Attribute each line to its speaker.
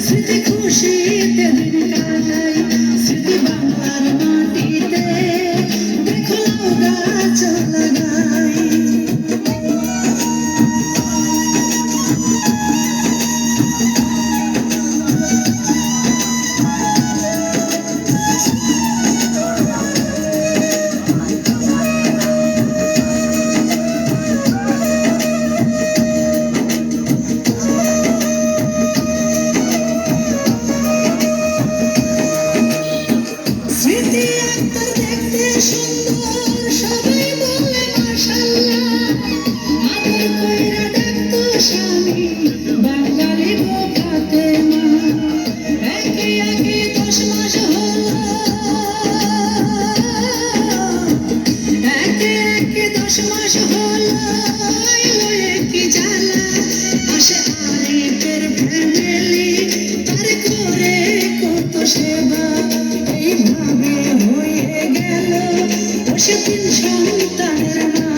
Speaker 1: স্মৃতি খুশিতে দিন কাটাই স্মৃতি বাংলার মাটিতে দেখো লাউ গাছ লাগাই স্মৃতি আক্তার দেখতে সুন্দর সবাই বলে মাশাআল্লাহ আদর কইরা ডাকতো স্বামী বাঙালি গো ফাতেমা একে একে 10 মাস হলো একে একে 10 মাস হলো এলো কি জ্বালা আসে আরিফের ফ্যামিলি তার করে কত সেবা এইভাবে হয়ে গেল 10 দিন সন্তানের মা